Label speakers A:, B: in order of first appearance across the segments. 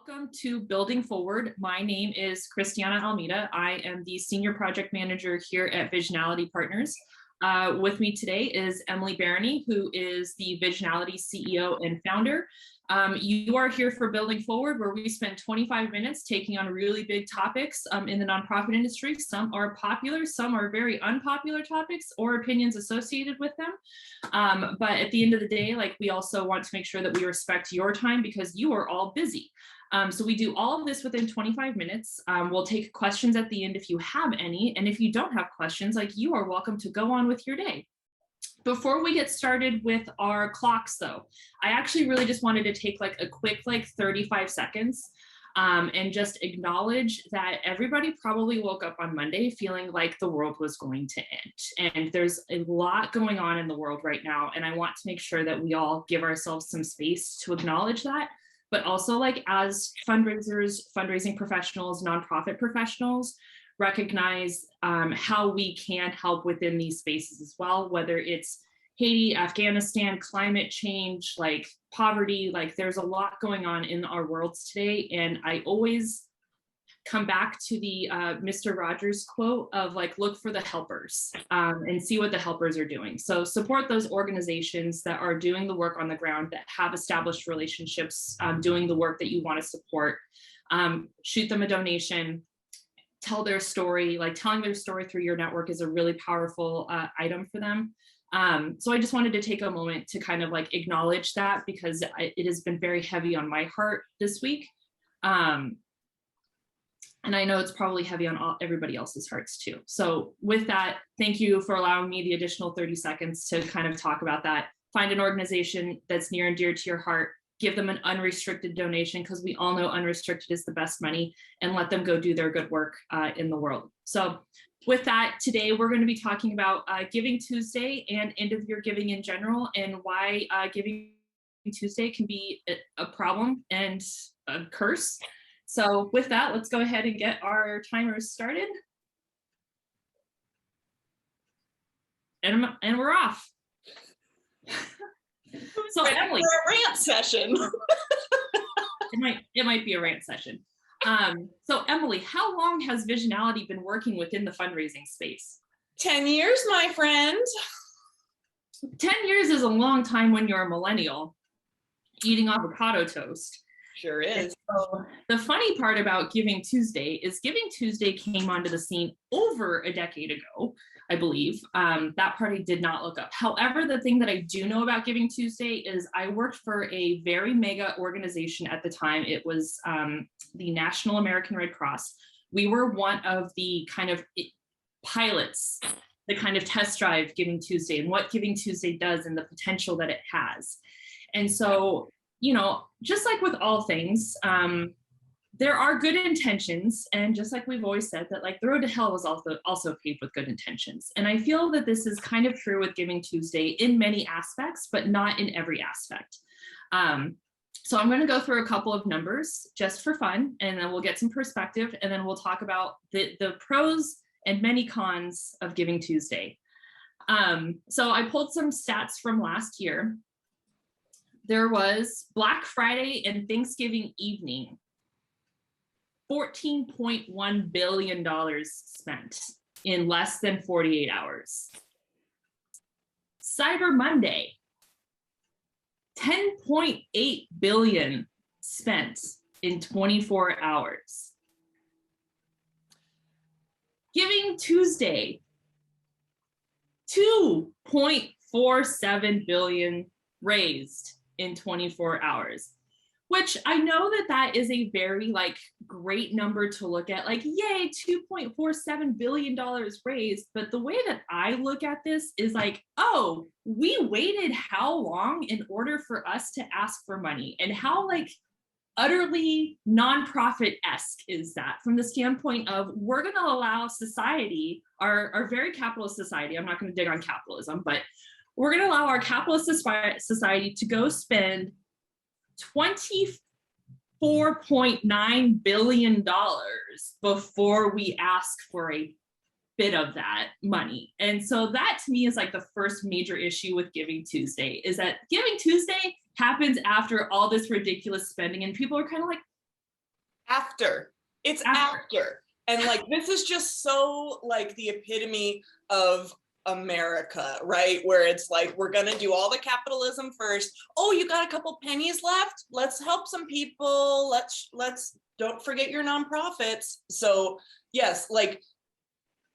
A: Welcome to Building Forward. My name is Christiana Almeida. I am the Senior Project Manager here at Visionality Partners. With me today is Emily Barony, who is the Visionality CEO and founder. You are here for Building Forward, where we spend 25 minutes taking on really big topics in the nonprofit industry. Some are popular, some are very unpopular topics or opinions associated with them. But at the end of the day, we also want to make sure that we respect your time because you are all busy. So we do all of this within 25 minutes. We'll take questions at the end if you have any. And if you don't have questions, you are welcome to go on with your day. Before we get started with our clocks though, I actually really just wanted to take a quick 35 seconds and just acknowledge that everybody probably woke up on Monday feeling like the world was going to end. And there's a lot going on in the world right now. And I want to make sure that we all give ourselves some space to acknowledge that. But also as fundraisers, fundraising professionals, nonprofit professionals, recognize how we can help within these spaces as well, whether it's Haiti, Afghanistan, climate change, poverty, there's a lot going on in our worlds today. And I always come back to the Mr. Rogers quote of look for the helpers and see what the helpers are doing. So support those organizations that are doing the work on the ground, that have established relationships, doing the work that you want to support. Shoot them a donation, tell their story. Telling their story through your network is a really powerful item for them. So I just wanted to take a moment to kind of acknowledge that because it has been very heavy on my heart this week. And I know it's probably heavy on everybody else's hearts too. So with that, thank you for allowing me the additional 30 seconds to kind of talk about that. Find an organization that's near and dear to your heart, give them an unrestricted donation because we all know unrestricted is the best money, and let them go do their good work in the world. So with that, today we're going to be talking about Giving Tuesday and end of year giving in general, and why Giving Tuesday can be a problem and a curse. So with that, let's go ahead and get our timers started. And we're off. So Emily,
B: for a rant session.
A: it might be a rant session. So Emily, how long has Visionality been working within the fundraising space?
B: 10 years, my friend.
A: 10 years is a long time when you're a millennial eating avocado toast.
B: Sure is.
A: So the funny part about Giving Tuesday is Giving Tuesday came onto the scene over a decade ago, I believe. That part I did not look up. However, the thing that I do know about Giving Tuesday is I worked for a very mega organization at the time. It was the National American Red Cross. We were one of the kind of pilots, the kind of test drive Giving Tuesday and what Giving Tuesday does and the potential that it has. And so, just like with all things, there are good intentions. And just like we've always said that the road to hell was also paved with good intentions. And I feel that this is kind of true with Giving Tuesday in many aspects, but not in every aspect. So I'm going to go through a couple of numbers just for fun, and then we'll get some perspective, and then we'll talk about the pros and many cons of Giving Tuesday. So I pulled some stats from last year. There was Black Friday and Thanksgiving evening, $14.1 billion spent in less than 48 hours. Cyber Monday, $10.8 billion spent in 24 hours. Giving Tuesday, $2.47 billion raised in 24 hours, which I know that is a very great number to look at, yay, $2.47 billion raised. But the way that I look at this is oh, we waited how long in order for us to ask for money, and how utterly nonprofit-esque is that from the standpoint of we're going to allow society, our very capitalist society, I'm not going to dig on capitalism, but we're going to allow our capitalist society to go spend $24.9 billion before we ask for a bit of that money. And so that to me is the first major issue with Giving Tuesday, is that Giving Tuesday happens after all this ridiculous spending, and people are kind of
B: After. It's
A: After.
B: after. And like, this is just so like the epitome of America, right? Where it's like, we're gonna do all the capitalism first. Oh, you got a couple pennies left? Let's help some people. Let's don't forget your nonprofits. So yes, like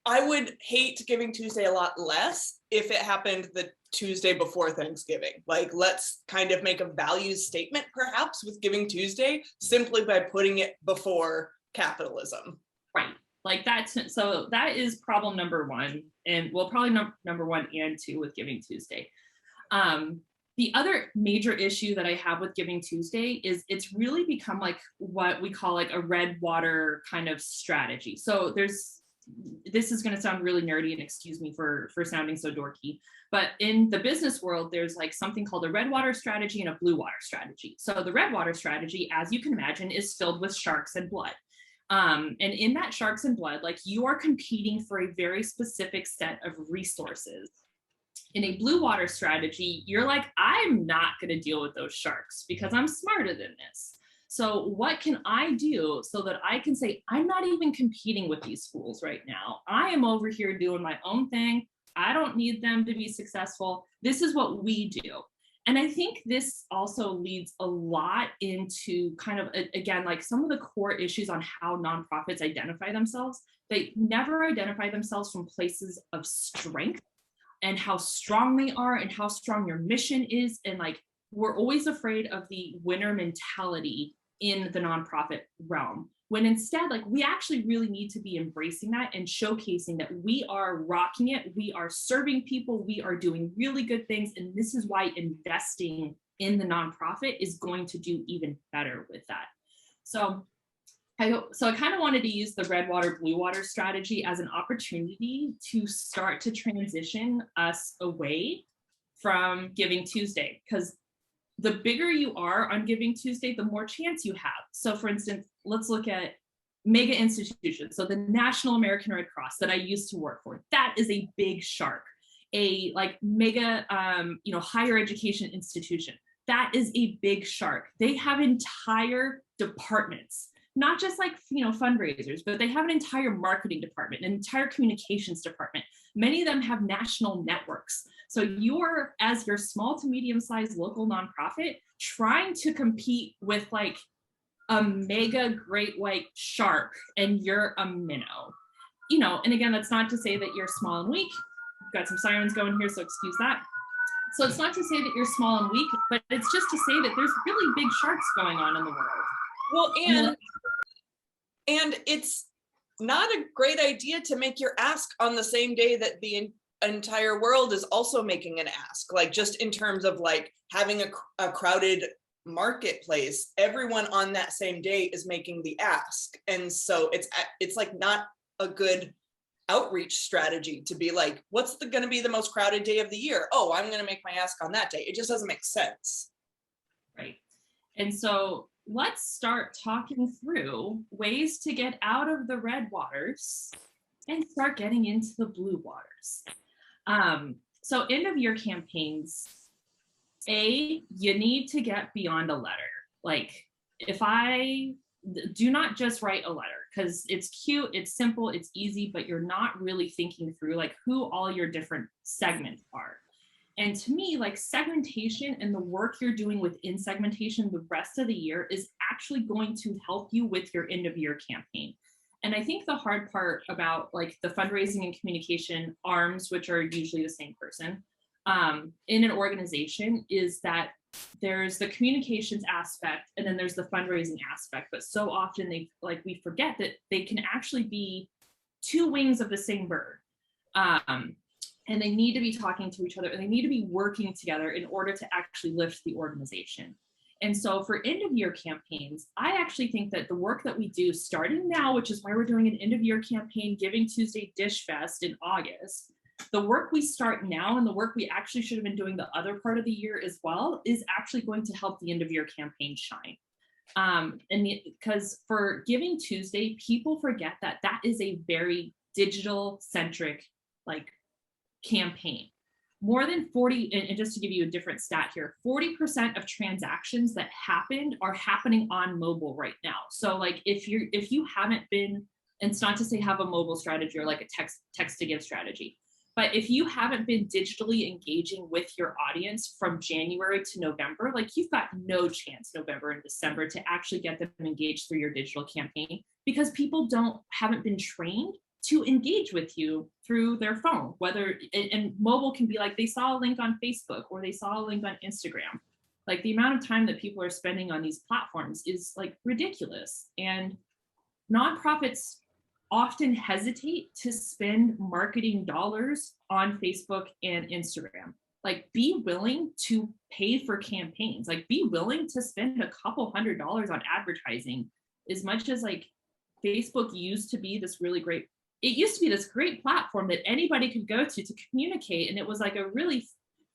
B: I would hate Giving Tuesday a lot less if it happened the Tuesday before Thanksgiving. Like, let's kind of make a values statement perhaps with Giving Tuesday simply by putting it before capitalism.
A: Right. Like that's, so that is problem number one. And well, probably number one and two with Giving Tuesday. The other major issue that I have with Giving Tuesday is it's really become like what we call like a red water kind of strategy. So this is going to sound really nerdy, and excuse me for sounding so dorky, but in the business world, there's like something called a red water strategy and a blue water strategy. So the red water strategy, as you can imagine, is filled with sharks and blood. And in that sharks and blood, like you are competing for a very specific set of resources. In a blue water strategy, you're like, I'm not going to deal with those sharks because I'm smarter than this. So what can I do so that I can say, I'm not even competing with these fools right now. I am over here doing my own thing. I don't need them to be successful. This is what we do. And I think this also leads a lot into kind of, again, like some of the core issues on how nonprofits identify themselves. They never identify themselves from places of strength and how strong they are and how strong your mission is. And like, we're always afraid of the winner mentality in the nonprofit realm, when instead, like we actually really need to be embracing that and showcasing that we are rocking it, we are serving people, we are doing really good things, and this is why investing in the nonprofit is going to do even better with that. So I kind of wanted to use the red water, blue water strategy as an opportunity to start to transition us away from Giving Tuesday, because the bigger you are on Giving Tuesday, the more chance you have. So for instance, let's look at mega institutions. So the National American Red Cross that I used to work for, that is a big shark. A like mega, higher education institution, that is a big shark. They have entire departments, not just like, fundraisers, but they have an entire marketing department, an entire communications department. Many of them have national networks. So you're, as your small to medium-sized local nonprofit, trying to compete with like a mega great white shark, and you're a minnow. And again, that's not to say that you're small and weak. We've got some sirens going here, so excuse that. So it's not to say that you're small and weak, but it's just to say that there's really big sharks going on in the world.
B: Well, and it's not a great idea to make your ask on the same day that the entire world is also making an ask, like just in terms of like having a crowded marketplace, everyone on that same day is making the ask. And so it's like not a good outreach strategy to be like, what's going to be the most crowded day of the year? Oh, I'm going to make my ask on that day. It just doesn't make sense.
A: Right. And so let's start talking through ways to get out of the red waters and start getting into the blue waters. So end of year campaigns, you need to get beyond a letter. Like do not just write a letter, because it's cute, it's simple, it's easy, but you're not really thinking through like who all your different segments are. And to me, like segmentation and the work you're doing within segmentation the rest of the year is actually going to help you with your end of year campaign. And I think the hard part about like the fundraising and communication arms, which are usually the same person in an organization, is that there's the communications aspect and then there's the fundraising aspect. But so often we forget that they can actually be two wings of the same bird. And they need to be talking to each other, and they need to be working together in order to actually lift the organization. And so for end of year campaigns, I actually think that the work that we do starting now, which is why we're doing an end of year campaign, Giving Tuesday Dish Fest in August, the work we start now and the work we actually should have been doing the other part of the year as well is actually going to help the end of year campaign shine. Because for Giving Tuesday, people forget that that is a very digital centric like campaign. more than 40, and just to give you a different stat here, 40% of transactions that happened are happening on mobile right now. So like if you haven't been, and it's not to say have a mobile strategy or like a text to give strategy, but if you haven't been digitally engaging with your audience from January to November, like you've got no chance November and December to actually get them engaged through your digital campaign, because people haven't been trained to engage with you through their phone, whether, and mobile can be like they saw a link on Facebook or they saw a link on Instagram. Like the amount of time that people are spending on these platforms is like ridiculous. And nonprofits often hesitate to spend marketing dollars on Facebook and Instagram. Like be willing to pay for campaigns, like be willing to spend a couple $100s on advertising. As much as like Facebook used to be this really great, it used to be this great platform that anybody could go to communicate. And it was like a really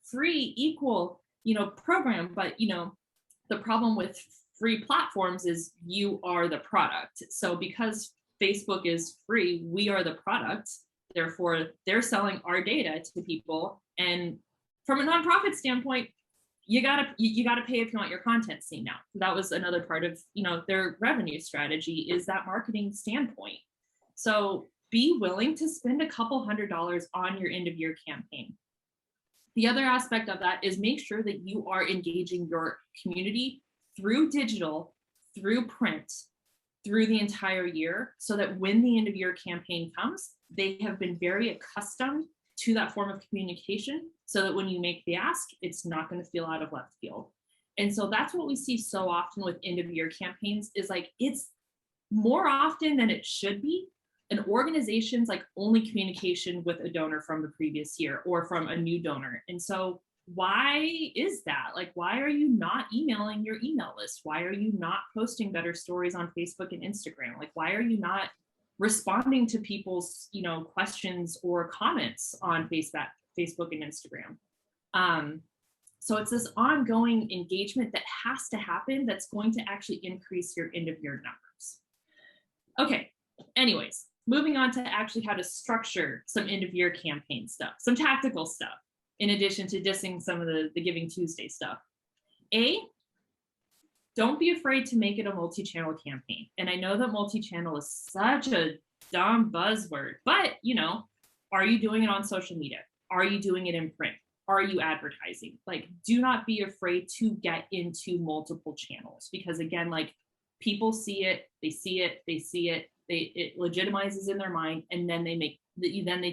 A: free, equal, program. But, the problem with free platforms is you are the product. So because Facebook is free, we are the product. Therefore, they're selling our data to people. And from a nonprofit standpoint, you gotta pay if you want your content seen now. That was another part of their revenue strategy, is that marketing standpoint. So be willing to spend a couple $100s on your end of year campaign. The other aspect of that is make sure that you are engaging your community through digital, through print, through the entire year, so that when the end of year campaign comes, they have been very accustomed to that form of communication, so that when you make the ask, it's not going to feel out of left field. And so that's what we see so often with end of year campaigns, is like it's more often than it should be an organization's like only communication with a donor from the previous year or from a new donor. And so why is that? Like, why are you not emailing your email list? Why are you not posting better stories on Facebook and Instagram? Like, why are you not responding to people's, questions or comments on Facebook and Instagram? So it's this ongoing engagement that has to happen that's going to actually increase your end of year numbers. Okay, anyways, moving on to actually how to structure some end of year campaign stuff, some tactical stuff, in addition to dissing some of the Giving Tuesday stuff. Don't be afraid to make it a multi-channel campaign. And I know that multi-channel is such a dumb buzzword, but are you doing it on social media? Are you doing it in print? Are you advertising? Like, do not be afraid to get into multiple channels, because again, like people see it, it legitimizes in their mind, and then they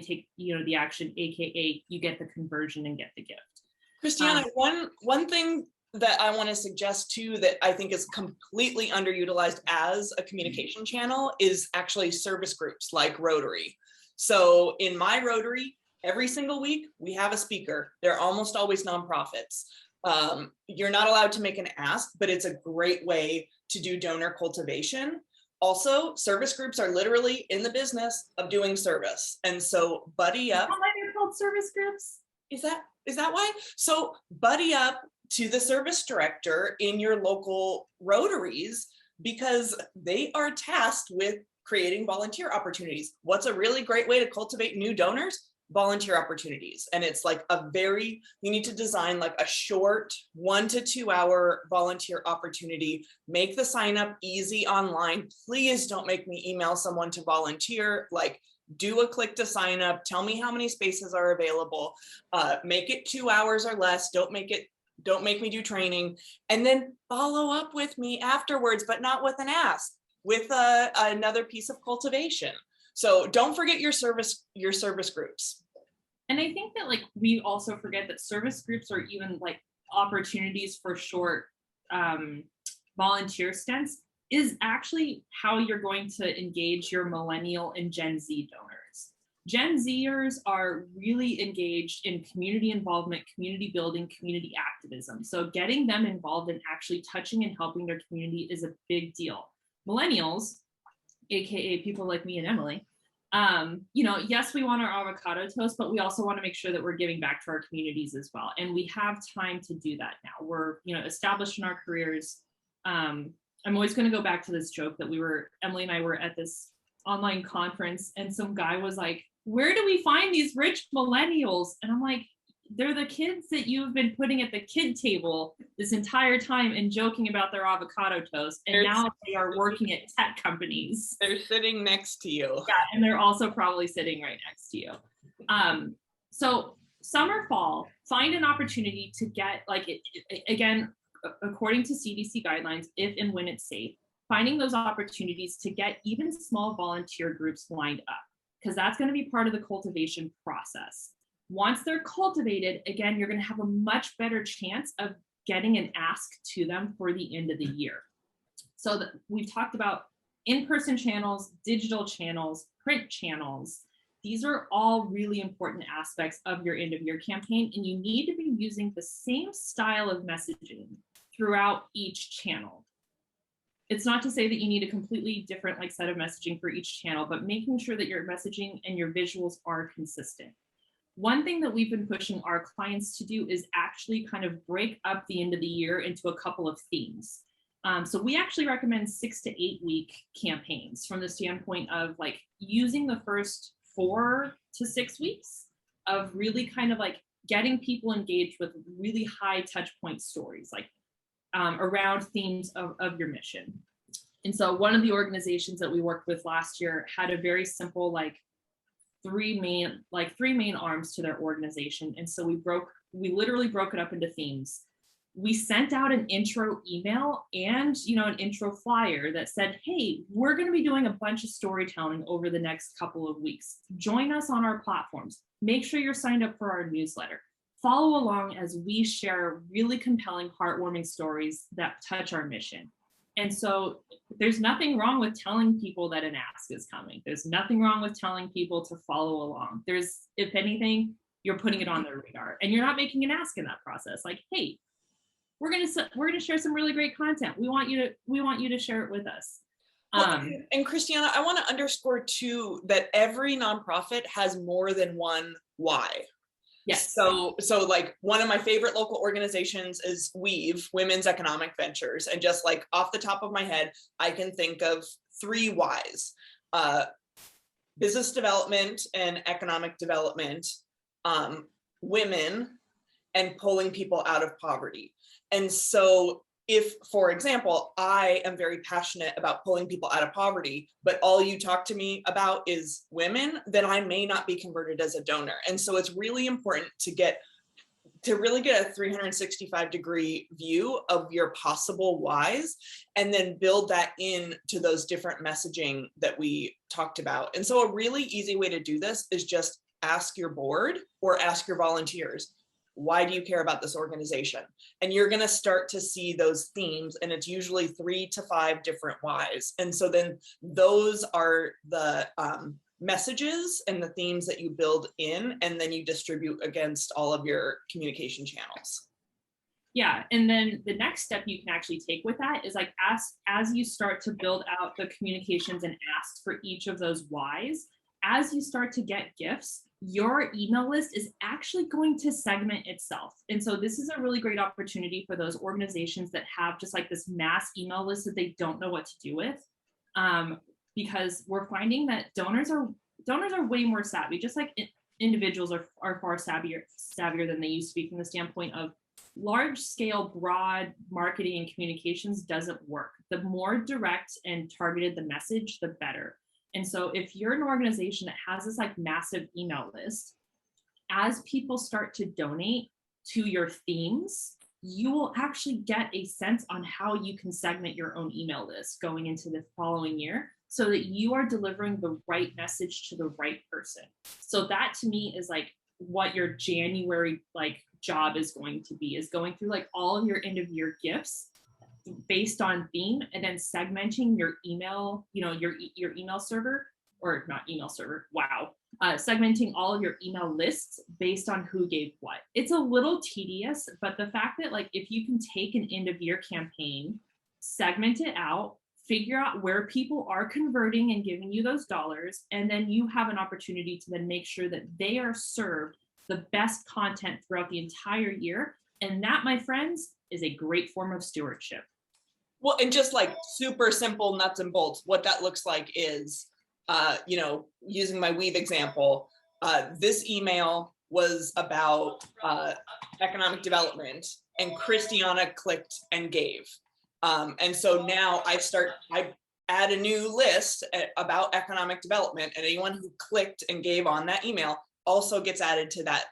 A: take the action, aka you get the conversion and get the gift.
B: Christiana, one thing that I want to suggest too, that I think is completely underutilized as a communication channel, is actually service groups like Rotary. So in my Rotary, every single week we have a speaker. They're almost always nonprofits. You're not allowed to make an ask, but it's a great way to do donor cultivation. Also, service groups are literally in the business of doing service. And so buddy up.
A: Why they're called service groups?
B: Is that why? So buddy up to the service director in your local Rotaries, because they are tasked with creating volunteer opportunities. What's a really great way to cultivate new donors? Volunteer opportunities. And it's like you need to design like a short 1 to 2 hour volunteer opportunity. Make the sign up easy online. Please don't make me email someone to volunteer. Like, do a click to sign up. Tell me how many spaces are available. Make it 2 hours or less. Don't make me do training. And then follow up with me afterwards, but not with an ask, with another piece of cultivation. So don't forget your service groups.
A: And I think that like we also forget that service groups are even like opportunities for short volunteer stints is actually how you're going to engage your millennial and Gen Z donors. Gen Zers are really engaged in community involvement, community building, community activism. So getting them involved in actually touching and helping their community is a big deal. Millennials, aka people like me and Emily, yes, we want our avocado toast, but we also want to make sure that we're giving back to our communities as well. And we have time to do that now. We're, established in our careers. I'm always going to go back to this joke that Emily and I were at this online conference, and some guy was like, where do we find these rich millennials? And I'm like, they're the kids that you've been putting at the kid table this entire time and joking about their avocado toast, and now they are working at tech companies.
B: They're sitting next to you.
A: Yeah, and they're also probably sitting right next to you. So summer, fall, find an opportunity to get, like, again, according to CDC guidelines, if and when it's safe, finding those opportunities to get even small volunteer groups lined up, because that's going to be part of the cultivation process. Once they're cultivated, again, you're going to have a much better chance of getting an ask to them for the end of the year. So we've talked about in-person channels, digital channels, print channels. These are all really important aspects of your end of year campaign, and you need to be using the same style of messaging throughout each channel. It's not to say that you need a completely different set of messaging for each channel, but making sure that your messaging and your visuals are consistent. One thing that we've been pushing our clients to do is actually kind of break up the end of the year into a couple of themes. So we actually recommend 6 to 8 week campaigns from the standpoint of using the first 4 to 6 weeks of really kind of getting people engaged with really high touch point stories, around themes of your mission. And so one of the organizations that we worked with last year had a very simple three main arms to their organization. And so we literally broke it up into themes. We sent out an intro email and an intro flyer that said, hey, we're going to be doing a bunch of storytelling over the next couple of weeks. Join us on our platforms. Make sure you're signed up for our newsletter. Follow along as we share really compelling, heartwarming stories that touch our mission. And so there's nothing wrong with telling people that an ask is coming. There's nothing wrong with telling people to follow along. If anything, you're putting it on their radar, and you're not making an ask in that process. Hey, we're gonna share some really great content. We want you to share it with us.
B: And Christiana, I want to underscore too that every nonprofit has more than one why.
A: Yes.
B: So one of my favorite local organizations is Weave, Women's Economic Ventures. And just off the top of my head, I can think of 3 whys: business development and economic development, women, and pulling people out of poverty. And so if, for example, I am very passionate about pulling people out of poverty, but all you talk to me about is women, then I may not be converted as a donor. And so it's really important to really get a 365-degree view of your possible whys, and then build that into those different messaging that we talked about. And so a really easy way to do this is just ask your board or ask your volunteers, why do you care about this organization? And you're going to start to see those themes, and it's usually 3 to 5 different whys. And so then those are the messages and the themes that you build in, and then you distribute against all of your communication channels.
A: Yeah, and then the next step you can actually take with that is as you start to build out the communications and asks for each of those whys, as you start to get gifts, your email list is actually going to segment itself. And so this is a really great opportunity for those organizations that have just this mass email list that they don't know what to do with. Because we're finding that donors are way more savvy, just like individuals are far savvier than they used to be, from the standpoint of large scale, broad marketing and communications doesn't work. The more direct and targeted the message, the better. And so if you're an organization that has this massive email list, as people start to donate to your themes, you will actually get a sense on how you can segment your own email list going into the following year, so that you are delivering the right message to the right person. So that to me is what your January job is going to be, is going through all of your end of year gifts based on theme, and then segmenting your email, your email server, or not email server, segmenting all of your email lists based on who gave what. It's a little tedious, but the fact that if you can take an end of year campaign, segment it out, figure out where people are converting and giving you those dollars, and then you have an opportunity to then make sure that they are served the best content throughout the entire year. And that, my friends, is a great form of stewardship.
B: Well, and just super simple nuts and bolts, what that looks like is, using my Weave example, this email was about economic development, and Christiana clicked and gave. And so now I add a new list about economic development, and anyone who clicked and gave on that email also gets added to that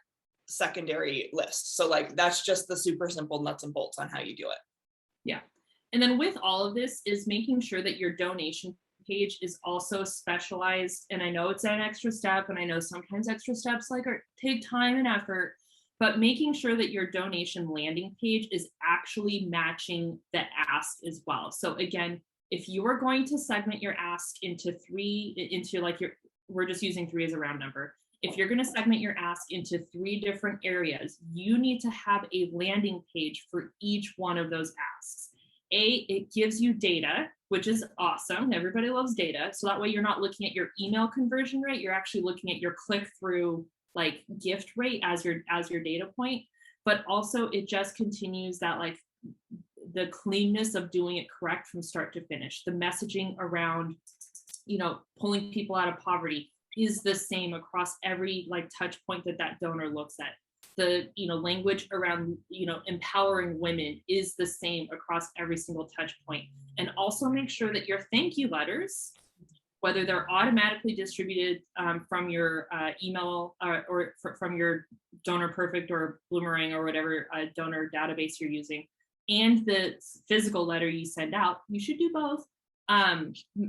B: secondary list. So like, that's just the super simple nuts and bolts on how you do it.
A: Yeah. And then with all of this is making sure that your donation page is also specialized. And I know it's an extra step, and I know sometimes extra steps take time and effort, but making sure that your donation landing page is actually matching the ask as well. So again, if you are going to segment your ask we're just using 3 as a round number. If you're going to segment your ask into 3 different areas, you need to have a landing page for each one of those asks. It gives you data, which is awesome. Everybody loves data. So that way you're not looking at your email conversion rate. You're actually looking at your click-through like gift rate as your data point. But also it just continues that like the cleanness of doing it correct from start to finish. The messaging around, pulling people out of poverty is the same across every like touch point that donor looks at. The language around empowering women is the same across every single touch point. And also make sure that your thank you letters, whether they're automatically distributed from your email or from your Donor Perfect or Bloomerang or whatever donor database you're using, and the physical letter you send out, you should do both,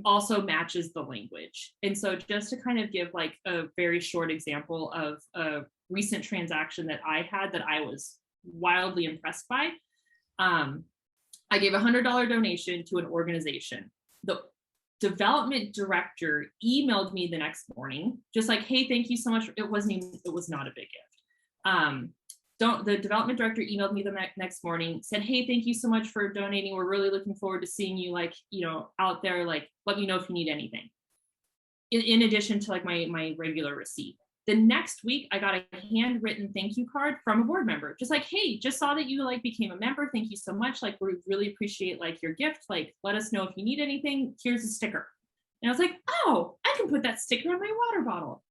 A: also matches the language. And so just to kind of give like a very short example of a recent transaction that I had that I was wildly impressed by, I gave a $100 donation to an organization. The development director emailed me the next morning, just like, hey, thank you so much. It was not a big gift. The development director emailed me the next morning, said, hey, thank you so much for donating. We're really looking forward to seeing you out there. Like, let me know if you need anything. In addition to like my regular receipt. The next week, I got a handwritten thank you card from a board member, just like, hey, just saw that you became a member. Thank you so much. Like, we really appreciate your gift. Like, let us know if you need anything. Here's a sticker. And I was like, oh, I can put that sticker on my water bottle.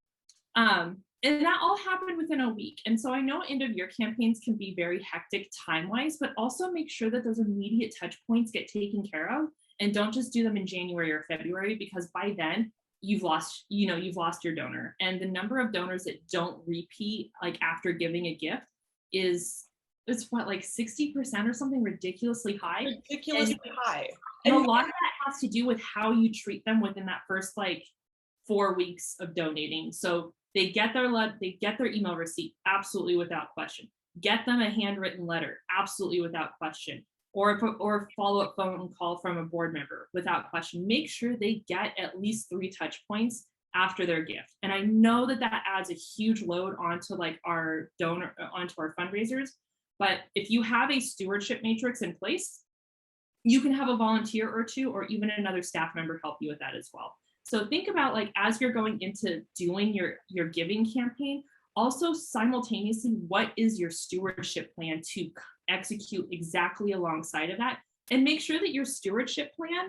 A: And that all happened within a week. And so I know end of year campaigns can be very hectic time-wise, but also make sure that those immediate touch points get taken care of, and don't just do them in January or February, because by then you've lost your donor. And the number of donors that don't repeat after giving a gift it's what, 60% or something ridiculously high. And a lot of that has to do with how you treat them within that first 4 weeks of donating. So they get their email receipt, absolutely without question. Get them a handwritten letter, absolutely without question. Or a follow-up phone call from a board member, without question. Make sure they get at least 3 touch points after their gift. And I know that adds a huge load onto our fundraisers. But if you have a stewardship matrix in place, you can have a volunteer or 2, or even another staff member help you with that as well. So think about as you're going into doing your giving campaign, also simultaneously, what is your stewardship plan to execute exactly alongside of that? And make sure that your stewardship plan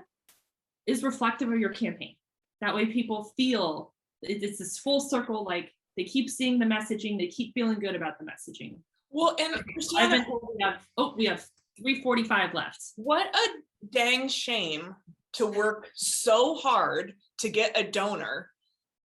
A: is reflective of your campaign. That way people feel it's this full circle, they keep seeing the messaging, they keep feeling good about the messaging.
B: Well, and
A: I've been told we have 3:45 left.
B: What a dang shame to work so hard to get a donor,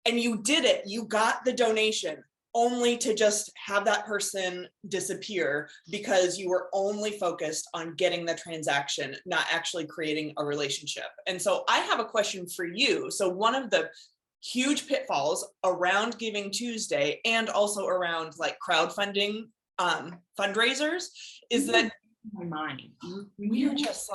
B: and you did it, you got the donation, only to just have that person disappear because you were only focused on getting the transaction, not actually creating a relationship. And so I have a question for you. So one of the huge pitfalls around Giving Tuesday, and also around crowdfunding fundraisers, is that
A: my mind,
B: we're just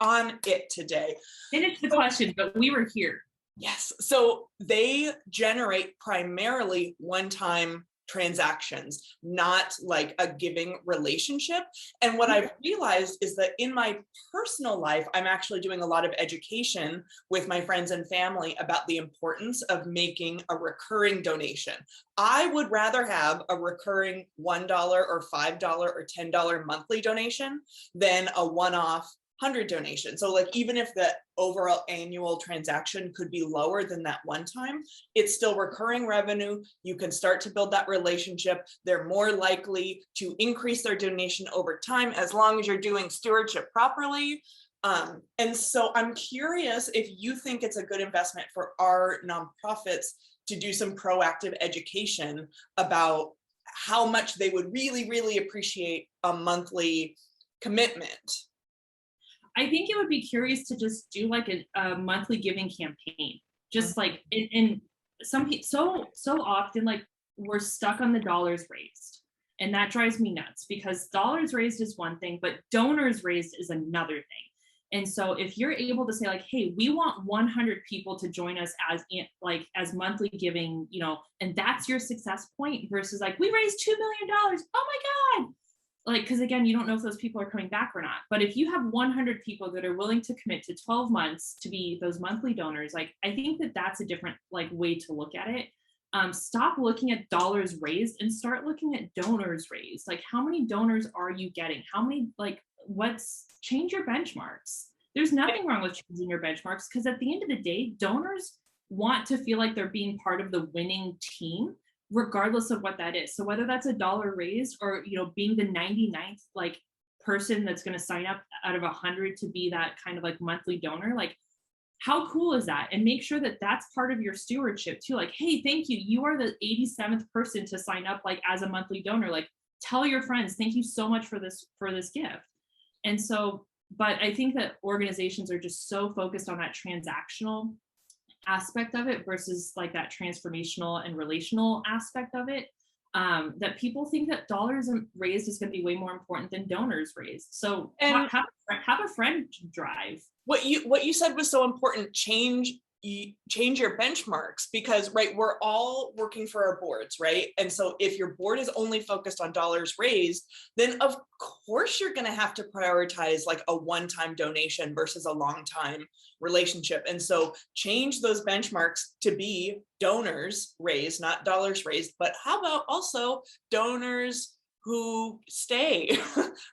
B: on it today.
A: Finish the question, but we were here.
B: Yes. So they generate primarily one-time transactions, not a giving relationship. And what I've realized is that in my personal life, I'm actually doing a lot of education with my friends and family about the importance of making a recurring donation. I would rather have a recurring $1 or $5 or $10 monthly donation than a one-off 100 donations. So like, even if the overall annual transaction could be lower than that one time, it's still recurring revenue. You can start to build that relationship. They're more likely to increase their donation over time as long as you're doing stewardship properly. And so I'm curious if you think it's a good investment for our nonprofits to do some proactive education about how much they would really, really appreciate a monthly commitment.
A: I think it would be curious to just do like a monthly giving campaign. Just like in some people, so often like we're stuck on the dollars raised, and that drives me nuts because dollars raised is one thing, but donors raised is another thing. And so if you're able to say like, hey, we want 100 people to join us as monthly giving, and that's your success point versus like, we raised $2 million. Oh my God. Like, because again, you don't know if those people are coming back or not. But if you have 100 people that are willing to commit to 12 months to be those monthly donors, like, I think that that's a different like way to look at it. Stop looking at dollars raised and start looking at donors raised. Like, how many donors are you getting? How many, like, change your benchmarks. There's nothing wrong with changing your benchmarks because at the end of the day, donors want to feel like they're being part of the winning team, regardless of what that is. So whether that's a dollar raised or, being the 99th like person that's going to sign up out of 100 to be that kind of like monthly donor, like, how cool is that? And make sure that that's part of your stewardship too. Like, hey, thank you. You are the 87th person to sign up like as a monthly donor. Like, tell your friends, thank you so much for this gift. And so, but I think that organizations are just so focused on that transactional aspect of it versus like that transformational and relational aspect of it, that people think that dollars raised is going to be way more important than donors raised. So have a friend drive.
B: What you said was so important. Change your benchmarks because, right, we're all working for our boards, right? And so if your board is only focused on dollars raised, then of course you're going to have to prioritize like a one-time donation versus a long-time relationship. And so change those benchmarks to be donors raised, not dollars raised, but how about also donors who stay?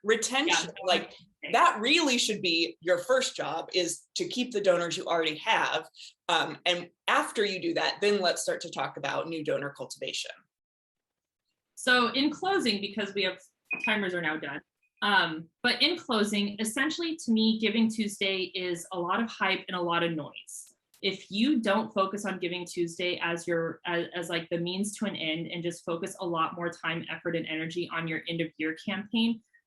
B: Retention, like, that really should be your first job, is to keep the donors you already have. And after you do that, then let's start to talk about new donor cultivation.
A: So in closing, because we have timers are now done, but in closing, essentially to me, Giving Tuesday is a lot of hype and a lot of noise. If you don't focus on Giving Tuesday as like the means to an end and just focus a lot more time, effort, and energy on your end of year campaign,